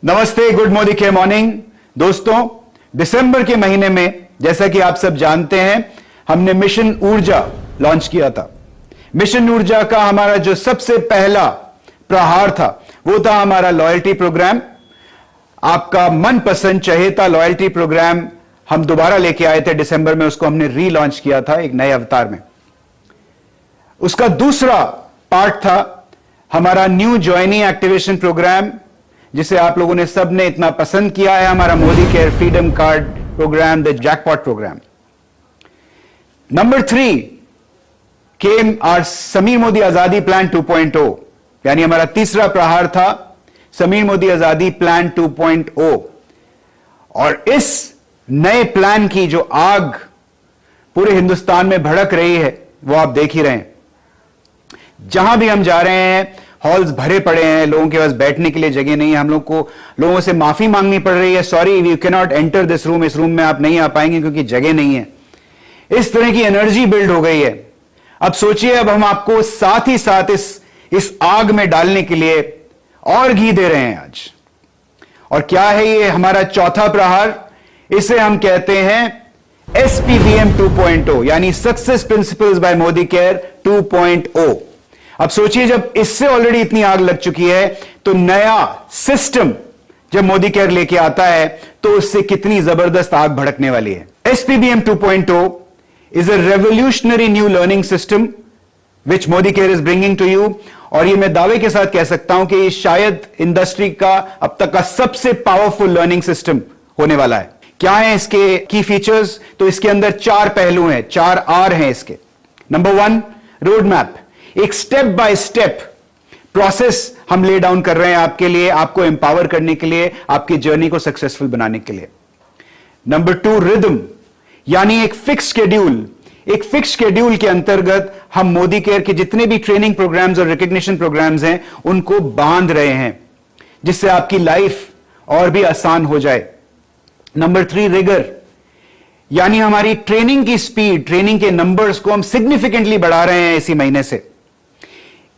नमस्ते, गुड मोदी के मॉर्निंग। दोस्तों, दिसंबर के महीने में जैसा कि आप सब जानते हैं, हमने मिशन ऊर्जा लॉन्च किया था। मिशन ऊर्जा का हमारा जो सबसे पहला प्रहार था वो था हमारा लॉयल्टी प्रोग्राम। आपका मनपसंद चहेता लॉयल्टी प्रोग्राम हम दोबारा लेके आए थे दिसंबर में, उसको हमने रीलॉन्च किया था एक नए अवतार में। उसका दूसरा पार्ट था हमारा न्यू ज्वाइनी एक्टिवेशन प्रोग्राम, जिसे आप लोगों ने सबने इतना पसंद किया है, हमारा Modi care freedom card programme, the jackpot programme. Number 3 came are Sameer Modi Azadi plan 2.0, यानी हमारा तीसरा प्रहार था समीर मोदी आजादी प्लान 2.0। और इस नए प्लान की जो आग पूरे हिंदुस्तान में भड़क रही है वो आप देख ही रहे हैं। जहां भी हम जा रहे हैं हॉल्स भरे पड़े हैं, लोगों के पास बैठने के लिए जगह नहीं है। हम लोग को लोगों से माफी मांगनी पड़ रही है, sorry we can not enter this room, इस रूम में आप नहीं आ पाएंगे क्योंकि जगह नहीं है। इस तरह की एनर्जी बिल्ड हो गई है। अब सोचिए, अब हम आपको साथ ही साथ इस आग में डालने के लिए और घी दे रहे हैं आज। और क्या है ये हमारा चौथा प्रहार? इसे हम कहते हैं SPBM 2.0, यानी success principles by Modi care 2.0। अब सोचिए, जब इससे ऑलरेडी इतनी आग लग चुकी है तो नया सिस्टम जब मोदी केयर लेके आता है तो उससे कितनी जबरदस्त आग भड़कने वाली है। SPBM 2.0 is a revolutionary new learning system which Modi care is bringing to you. और ये मैं दावे के साथ कह सकता हूं कि ये शायद इंडस्ट्री का अब तक का सबसे पावरफुल लर्निंग सिस्टम होने वाला है। क्या है इसके की फीचर्स? तो इसके अंदर 4 पहलू हैं, 4 R हैं इसके। नंबर 1, रोड मैप, एक स्टेप बाय स्टेप प्रोसेस हम ले डाउन कर रहे हैं आपके लिए, आपको एम्पावर करने के लिए, आपकी जर्नी को सक्सेसफुल बनाने के लिए। नंबर 2, रिदम, यानी एक फिक्स शेड्यूल। एक फिक्स शेड्यूल के अंतर्गत हम मोदी केयर के जितने भी ट्रेनिंग प्रोग्राम्स और रिकॉग्निशन प्रोग्राम्स हैं उनको बांध रहे हैं, जिससे आपकी लाइफ और भी आसान हो जाए। नंबर 3, रिगर, यानी हमारी ट्रेनिंग की स्पीड, ट्रेनिंग के नंबर्स को हम सिग्निफिकेंटली बढ़ा रहे हैं इसी महीने से।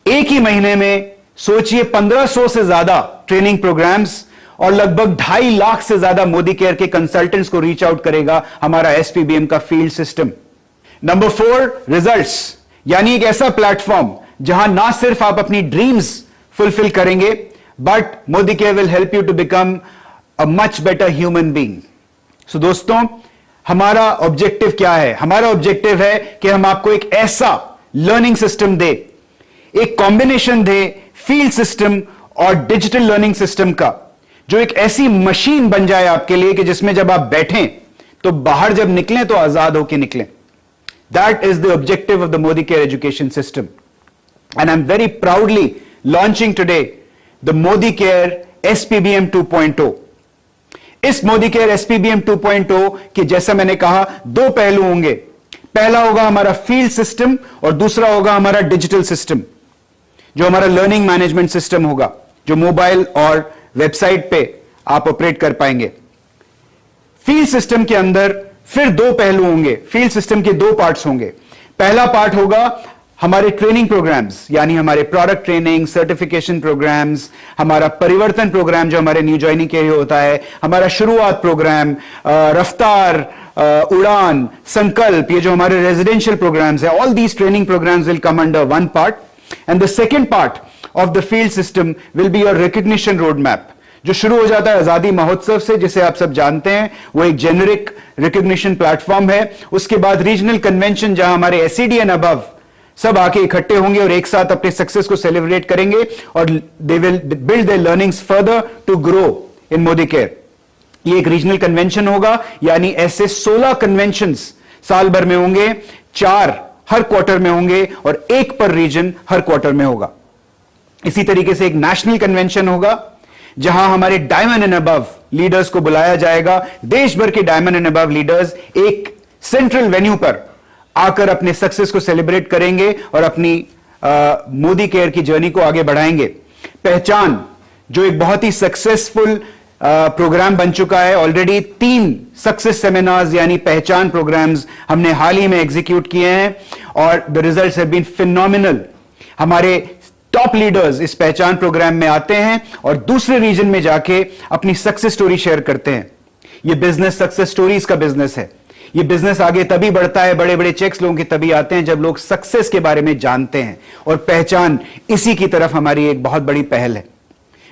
एक ही महीने में सोचिए 1500 से ज्यादा ट्रेनिंग प्रोग्राम्स और लगभग 2.5 लाख से ज्यादा मोदी केयर के कंसल्टेंट्स को रीच आउट करेगा हमारा SPBM का फील्ड सिस्टम। नंबर 4, रिजल्ट्स, यानी एक ऐसा प्लेटफॉर्म जहां ना सिर्फ आप अपनी ड्रीम्स फुलफिल करेंगे but Modicare will help you to become a much better human being. So दोस्तों, हमारा ऑब्जेक्टिव क्या है? हमारा ऑब्जेक्टिव है कि हम आपको एक ऐसा लर्निंग सिस्टम दे, एक कॉम्बिनेशन दे फील्ड सिस्टम और डिजिटल लर्निंग सिस्टम का, जो एक ऐसी मशीन बन जाए आपके लिए कि जिसमें जब आप बैठें तो बाहर जब निकलें तो आजाद होकर निकलें। That is the objective of the Modi care education system and I am very proudly launching today the Modi care SPBM 2.0। इस मोदी केयर SPBM 2.0 के जैसा मैंने कहा 2 पहलू होंगे। पहला होगा हमारा फील्ड सिस्टम और दूसरा होगा हमारा डिजिटल सिस्टम, जो हमारा लर्निंग मैनेजमेंट सिस्टम होगा, जो मोबाइल और वेबसाइट पे आप ऑपरेट कर पाएंगे। फील्ड सिस्टम के अंदर फिर 2 पहलू होंगे। फील्ड सिस्टम के 2 पार्ट्स होंगे। पहला पार्ट होगा हमारे ट्रेनिंग प्रोग्राम्स, यानी हमारे प्रोडक्ट ट्रेनिंग, सर्टिफिकेशन प्रोग्राम्स, हमारा परिवर्तन प्रोग्राम जो हमारे न्यू ज्वाइनिंग के लिए होता है, हमारा शुरुआत प्रोग्राम, रफ्तार, उड़ान, संकल्प, ये जो हमारे रेजिडेंशियल प्रोग्राम्स है, all these training programmes will come under one part. And the second part of the field system will be your recognition road map, जो शुरू हो जाता है आजादी महोत्सव से, जिसे आप सब जानते हैं। वो एक जेनेरिक रिकॉग्निशन प्लेटफॉर्म है। उसके बाद रीजनल कन्वेंशन, जहां हमारे SED एंड अबव सब आके इकट्ठे होंगे और एक साथ अपने सक्सेस को सेलिब्रेट करेंगे और they will build their learnings further to grow in Modi care. ये एक रीजनल कन्वेंशन होगा, यानी ऐसे 16 कन्वेंशंस साल भर में होंगे, 4 हर क्वार्टर में होंगे और 1 पर रीजन हर क्वार्टर में होगा। इसी तरीके से एक नेशनल कन्वेंशन होगा जहां हमारे डायमंड एंड अबव लीडर्स को बुलाया जाएगा। देश भर के डायमंड एंड अबव लीडर्स एक सेंट्रल वेन्यू पर आकर अपने सक्सेस को सेलिब्रेट करेंगे और अपनी मोदी केयर की जर्नी को आगे बढ़ाएंगे। पहचान, जो एक बहुत ही सक्सेसफुल प्रोग्राम बन चुका है, ऑलरेडी 3 सक्सेस सेमिनार्स यानी पहचान प्रोग्राम्स हमने हाल ही में एग्जीक्यूट किए हैं और the results have been phenomenal. हमारे टॉप लीडर्स इस पहचान प्रोग्राम में आते हैं और दूसरे रीजन में जाके अपनी सक्सेस स्टोरी शेयर करते हैं। यह बिजनेस सक्सेस स्टोरीज का बिजनेस है। यह बिजनेस आगे तभी बढ़ता है, बड़े बड़े चेक्स लोगों के तभी आते हैं जब लोग सक्सेस के बारे में जानते हैं, और पहचान इसी की तरफ हमारी एक बहुत बड़ी पहल है।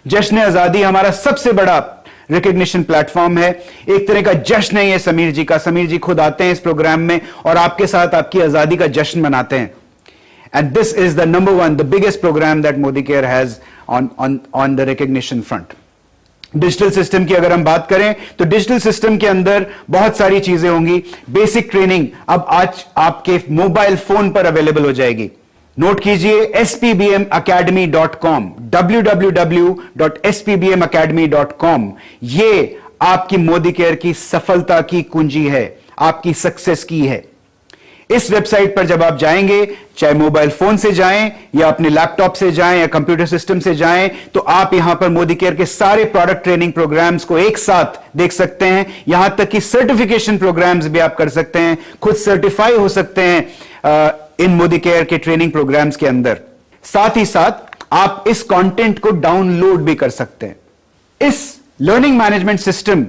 जश्न आजादी हमारा सबसे बड़ा रिकॉग्निशन प्लेटफॉर्म है। एक तरह का जश्न है ये समीर जी का। समीर जी खुद आते हैं इस प्रोग्राम में और आपके साथ आपकी आजादी का जश्न मनाते हैं। And this is the number one, the biggest programme that Modi care has on the recognition front. Digital system की अगर हम बात करें तो डिजिटल सिस्टम के अंदर बहुत सारी चीजें होंगी। बेसिक ट्रेनिंग अब आज आपके मोबाइल फोन पर अवेलेबल हो जाएगी। नोट कीजिए spbmacademy.com, www.spbmacademy.com। ये आपकी मोदी केयर की सफलता की कुंजी है, आपकी सक्सेस की है। इस वेबसाइट पर जब आप जाएंगे, चाहे मोबाइल फोन से जाएं या अपने लैपटॉप से जाएं या कंप्यूटर सिस्टम से जाएं, तो आप यहां पर मोदी केयर के सारे प्रोडक्ट ट्रेनिंग प्रोग्राम्स को एक साथ देख सकते हैं। यहां तक कि सर्टिफिकेशन प्रोग्राम्स भी आप कर सकते हैं, खुद सर्टिफाई हो सकते हैं इन मोदी केयर के ट्रेनिंग प्रोग्राम्स के अंदर। साथ ही साथ आप इस कंटेंट को डाउनलोड भी कर सकते हैं। इस लर्निंग मैनेजमेंट सिस्टम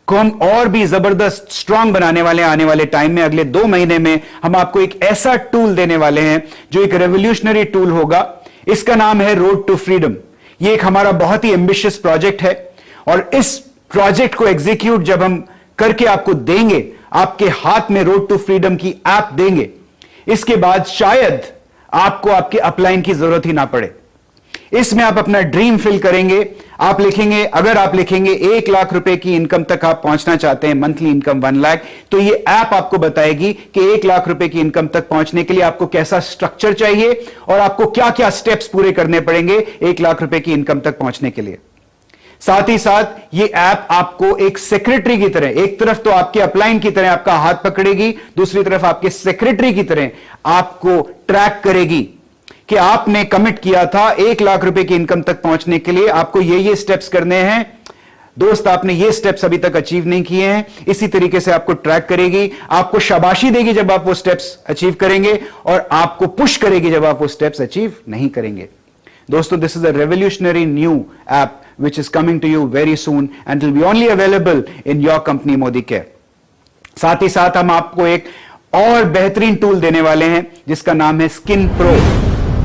को हम और भी जबरदस्त स्ट्रांग बनाने वाले हैं। आने वाले टाइम में, अगले 2 महीने में हम आपको एक ऐसा टूल देने वाले हैं जो एक रेवोल्यूशनरी टूल होगा। इसका नाम है रोड टू फ्रीडम। ये एक हमारा बहुत ही एम्बिशियस प्रोजेक्ट है और इस प्रोजेक्ट को एग्जीक्यूट जब हम करके आपको देंगे, आपके हाथ में रोड टू फ्रीडम की ऐप देंगे, इसके बाद शायद आपको आपके अपलाइन की जरूरत ही ना पड़े। इसमें आप अपना ड्रीम फिल करेंगे। आप लिखेंगे, अगर आप लिखेंगे 1 लाख रुपए की इनकम तक आप पहुंचना चाहते हैं, मंथली इनकम 1 लाख, तो ये ऐप आपको बताएगी कि 1 लाख रुपए की इनकम तक पहुंचने के लिए आपको कैसा स्ट्रक्चर चाहिए और आपको क्या क्या स्टेप्स पूरे करने पड़ेंगे 1 लाख रुपए की इनकम तक पहुंचने के लिए। साथ ही साथ ये ऐप आपको एक सेक्रेटरी की तरह, एक तरफ तो आपके अपलाइन की तरह आपका हाथ पकड़ेगी, दूसरी तरफ आपके सेक्रेटरी की तरह आपको ट्रैक करेगी कि आपने कमिट किया था 1 लाख रुपए की इनकम तक पहुंचने के लिए, आपको ये स्टेप्स करने हैं। दोस्त, आपने ये स्टेप्स अभी तक अचीव नहीं किए हैं। इसी तरीके से आपको ट्रैक करेगी, आपको शाबाशी देगी जब आप वो स्टेप्स अचीव करेंगे और आपको पुश करेगी जब आप वो स्टेप्स अचीव नहीं करेंगे। दोस्तों, this is a revolutionary new app which is coming to you very soon and will be only available in your company Modi Care। साथ ही साथ हम आपको एक और बेहतरीन टूल देने वाले हैं जिसका नाम है स्किन प्रो।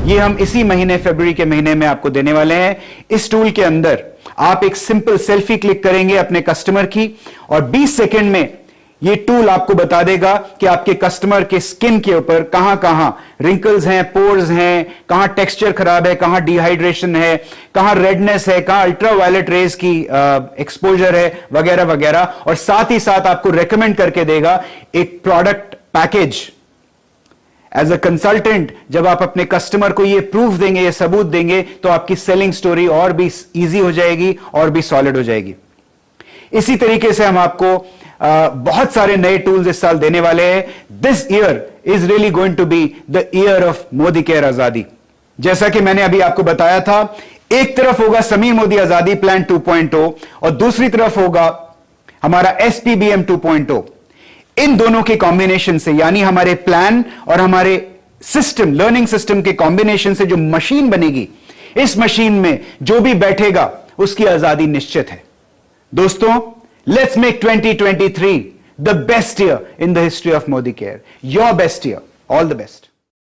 ये हम इसी महीने, फरवरी के महीने में आपको देने वाले हैं। इस टूल के अंदर आप एक सिंपल सेल्फी क्लिक करेंगे अपने कस्टमर की और 20 सेकंड में ये टूल आपको बता देगा कि आपके कस्टमर के स्किन के ऊपर कहां कहां रिंकल्स हैं, पोर्स हैं, कहां टेक्सचर खराब है, कहां डिहाइड्रेशन है, कहां रेडनेस है, कहां अल्ट्रावायलेट रेज की एक्सपोजर है, वगैरह वगैरह। और साथ ही साथ आपको रेकमेंड करके देगा एक product package. As a consultant जब आप अपने कस्टमर को ये प्रूफ देंगे, ये सबूत देंगे, तो आपकी सेलिंग स्टोरी और भी इजी हो जाएगी और भी सॉलिड हो जाएगी। इसी तरीके से हम आपको बहुत सारे नए टूल्स इस साल देने वाले हैं। This year is really going to be the year of Modi care आजादी। जैसा कि मैंने अभी आपको बताया था, एक तरफ होगा समीर मोदी आजादी प्लान 2.0 और दूसरी तरफ होगा हमारा SPBM 2.0। इन दोनों के कॉम्बिनेशन से, यानी हमारे प्लान और हमारे सिस्टम, लर्निंग सिस्टम के कॉम्बिनेशन से जो मशीन बनेगी, इस मशीन में जो भी बैठेगा उसकी आजादी निश्चित है। दोस्तों, let's make 2023 the best year in the history of Modi Care. Your best year. All the best.